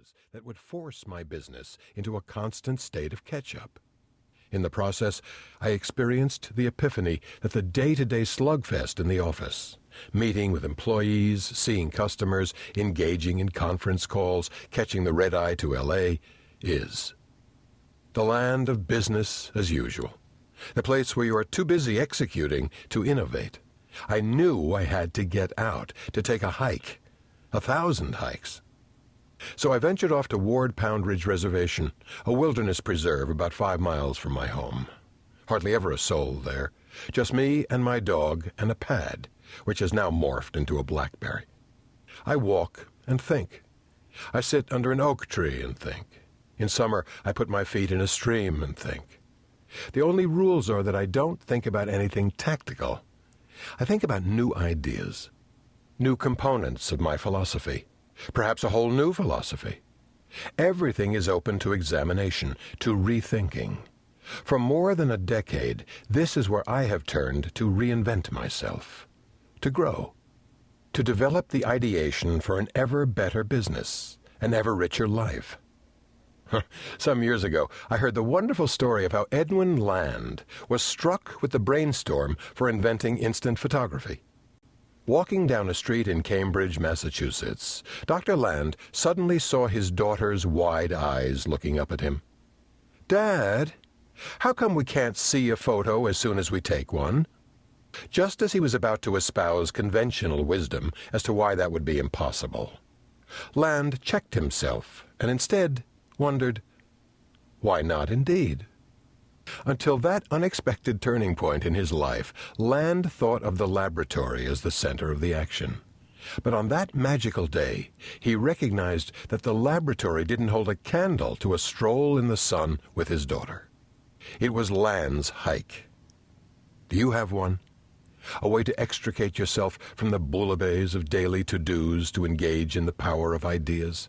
ideas that would force my business into a constant state of catch-up. In the process, I experienced the epiphany that the day-to-day slugfest in the office, meeting with employees, seeing customers, engaging in conference calls, catching the red-eye to L.A., is the land of business as usual, the place where you are too busy executing to innovate. I knew I had to get out, to take a hike, 1,000 hikes. So I ventured off to Ward Pound Ridge Reservation, a wilderness preserve about 5 miles from my home. Hardly ever a soul there, just me and my dog and a pad, which has now morphed into a blackberry. I walk and think. I sit under an oak tree and think. In summer, I put my feet in a stream and think. The only rules are that I don't think about anything tactical. I think about new ideas, new components of my philosophy, perhaps a whole new philosophy. Everything is open to examination, to rethinking. For more than a decade, this is where I have turned to reinvent myself, to grow, to develop the ideation for an ever better business, an ever richer life. Some years ago, I heard the wonderful story of how Edwin Land was struck with the brainstorm for inventing instant photography. Walking down a street in Cambridge, Massachusetts, Dr. Land suddenly saw his daughter's wide eyes looking up at him. "Dad, how come we can't see a photo as soon as we take one?" Just as he was about to espouse conventional wisdom as to why that would be impossible, Land checked himself and instead wondered, why not indeed? Until that unexpected turning point in his life, Land thought of the laboratory as the center of the action. But on that magical day, he recognized that the laboratory didn't hold a candle to a stroll in the sun with his daughter. It was Land's hike. Do you have one? A way to extricate yourself from the bouillabaisse of daily to-dos to engage in the power of ideas?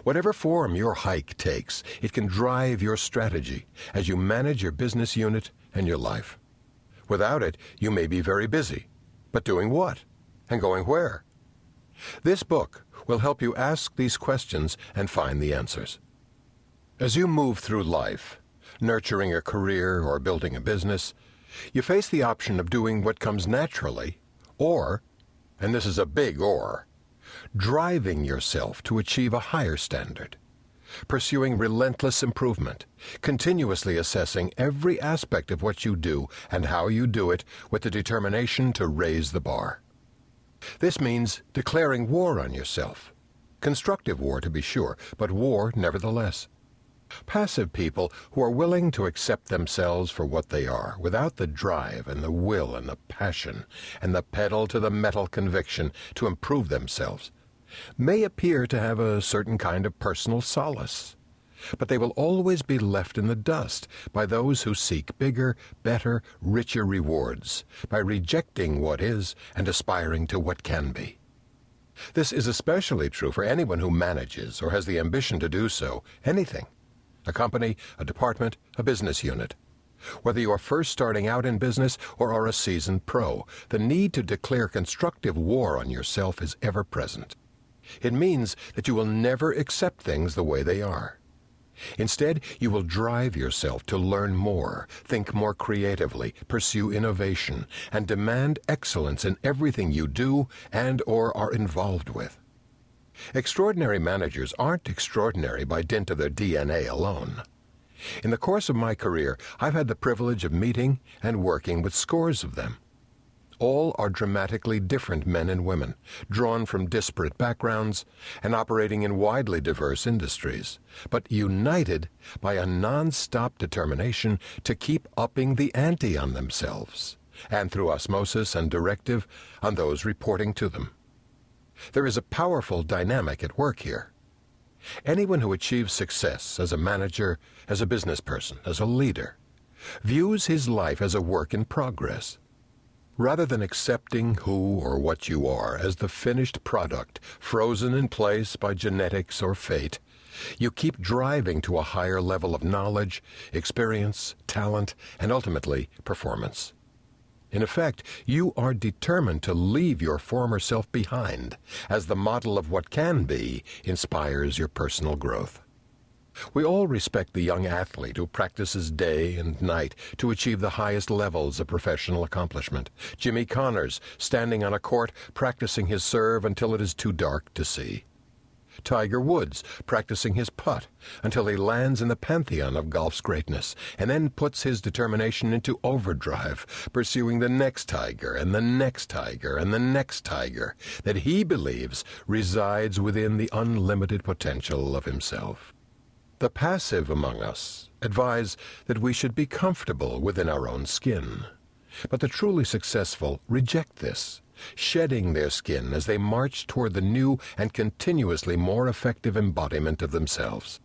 Whatever form your hike takes, it can drive your strategy as you manage your business unit and your life. Without it, you may be very busy. But doing what? And going where? This book will help you ask these questions and find the answers. As you move through life, nurturing a career or building a business, you face the option of doing what comes naturally, or, and this is a big or, driving yourself to achieve a higher standard, pursuing relentless improvement, continuously assessing every aspect of what you do and how you do it with the determination to raise the bar. This means declaring war on yourself. Constructive war, to be sure, but war nevertheless. Passive people who are willing to accept themselves for what they are, without the drive and the will and the passion and the pedal to the metal conviction to improve themselves, may appear to have a certain kind of personal solace, but they will always be left in the dust by those who seek bigger, better, richer rewards, by rejecting what is and aspiring to what can be. This is especially true for anyone who manages or has the ambition to do so, anything. A company, a department, a business unit. Whether you are first starting out in business or are a seasoned pro, the need to declare constructive war on yourself is ever present. It means that you will never accept things the way they are. Instead, you will drive yourself to learn more, think more creatively, pursue innovation, and demand excellence in everything you do and/or are involved with. Extraordinary managers aren't extraordinary by dint of their DNA alone. In the course of my career, I've had the privilege of meeting and working with scores of them. All are dramatically different men and women, drawn from disparate backgrounds and operating in widely diverse industries, but united by a non-stop determination to keep upping the ante on themselves, and through osmosis and directive on those reporting to them. There is a powerful dynamic at work here. Anyone who achieves success as a manager, as a business person, as a leader, views his life as a work in progress. Rather than accepting who or what you are as the finished product, frozen in place by genetics or fate, you keep driving to a higher level of knowledge, experience, talent, and ultimately performance. In effect, you are determined to leave your former self behind, as the model of what can be inspires your personal growth. We all respect the young athlete who practices day and night to achieve the highest levels of professional accomplishment. Jimmy Connors, standing on a court, practicing his serve until it is too dark to see. Tiger Woods, practicing his putt until he lands in the pantheon of golf's greatness, and then puts his determination into overdrive, pursuing the next tiger and the next tiger and the next tiger that he believes resides within the unlimited potential of himself. The passive among us advise that we should be comfortable within our own skin. But the truly successful reject this, shedding their skin as they march toward the new and continuously more effective embodiment of themselves.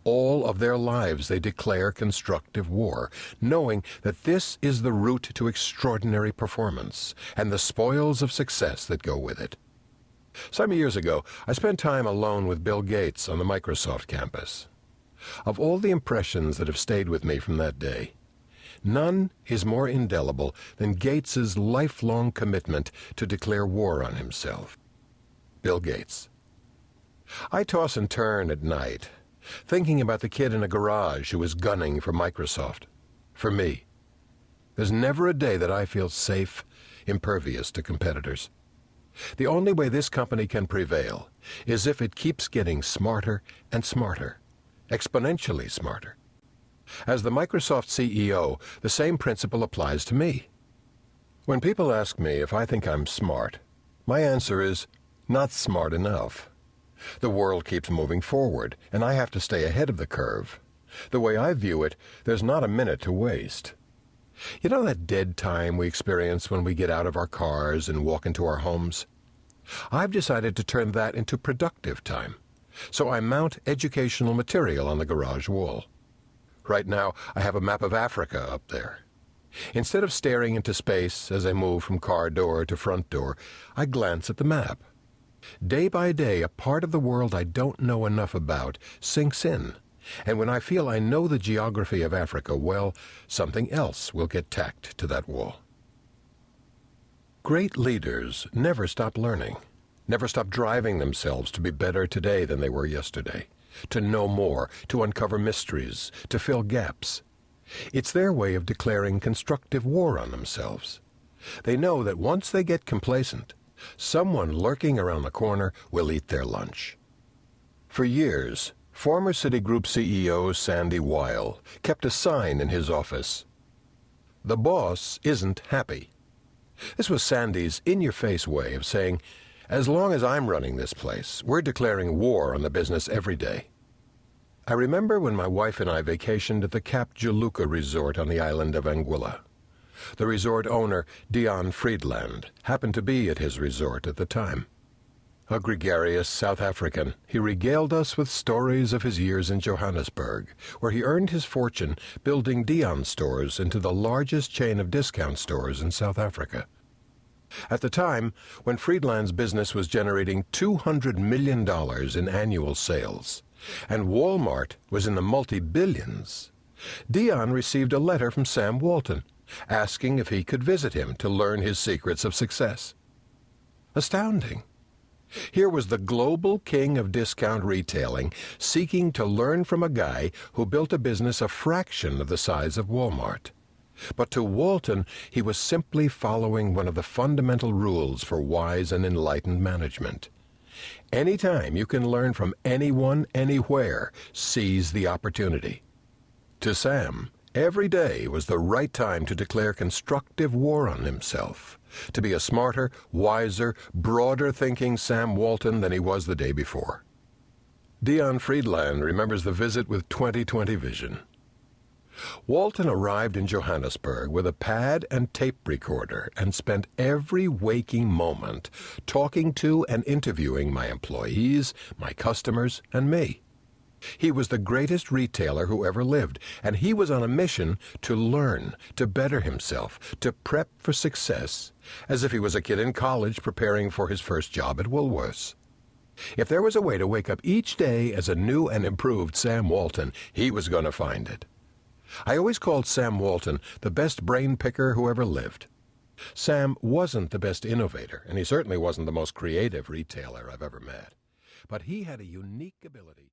All of their lives they declare constructive war, knowing that this is the route to extraordinary performance and the spoils of success that go with it. Some years ago, I spent time alone with Bill Gates on the Microsoft campus. Of all the impressions that have stayed with me from that day, none is more indelible than Gates's lifelong commitment to declare war on himself. Bill Gates. I toss and turn at night, thinking about the kid in a garage who is gunning for Microsoft. For me, there's never a day that I feel safe, impervious to competitors. The only way this company can prevail is if it keeps getting smarter and smarter, exponentially smarter. As the Microsoft CEO, the same principle applies to me. When people ask me if I think I'm smart, my answer is, not smart enough. The world keeps moving forward, and I have to stay ahead of the curve. The way I view it, there's not a minute to waste. You know that dead time we experience when we get out of our cars and walk into our homes? I've decided to turn that into productive time, so I mount educational material on the garage wall. Right now, I have a map of Africa up there. Instead of staring into space as I move from car door to front door, I glance at the map. Day by day, a part of the world I don't know enough about sinks in, and when I feel I know the geography of Africa well, something else will get tacked to that wall. Great leaders never stop learning, never stop driving themselves to be better today than they were yesterday, to know more, to uncover mysteries, to fill gaps. It's their way of declaring constructive war on themselves. They know that once they get complacent, someone lurking around the corner will eat their lunch. For years, former Citigroup CEO Sandy Weil kept a sign in his office. "The boss isn't happy." This was Sandy's in-your-face way of saying, as long as I'm running this place, we're declaring war on the business every day. I remember when my wife and I vacationed at the Cap Juluca Resort on the island of Anguilla. The resort owner, Dion Friedland, happened to be at his resort at the time. A gregarious South African, he regaled us with stories of his years in Johannesburg, where he earned his fortune building Dion stores into the largest chain of discount stores in South Africa. At the time, when Friedland's business was generating $200 million in annual sales, and Walmart was in the multi-billions, Dion received a letter from Sam Walton, asking if he could visit him to learn his secrets of success. Astounding. Here was the global king of discount retailing seeking to learn from a guy who built a business a fraction of the size of Walmart. But to Walton, he was simply following one of the fundamental rules for wise and enlightened management. Anytime you can learn from anyone, anywhere, seize the opportunity. To Sam, every day was the right time to declare constructive war on himself, to be a smarter, wiser, broader-thinking Sam Walton than he was the day before. Dion Friedland remembers the visit with 20/20 vision. Walton arrived in Johannesburg with a pad and tape recorder and spent every waking moment talking to and interviewing my employees, my customers, and me. He was the greatest retailer who ever lived, and he was on a mission to learn, to better himself, to prep for success, as if he was a kid in college preparing for his first job at Woolworths. If there was a way to wake up each day as a new and improved Sam Walton, he was going to find it. I always called Sam Walton the best brain picker who ever lived. Sam wasn't the best innovator, and he certainly wasn't the most creative retailer I've ever met. But he had a unique ability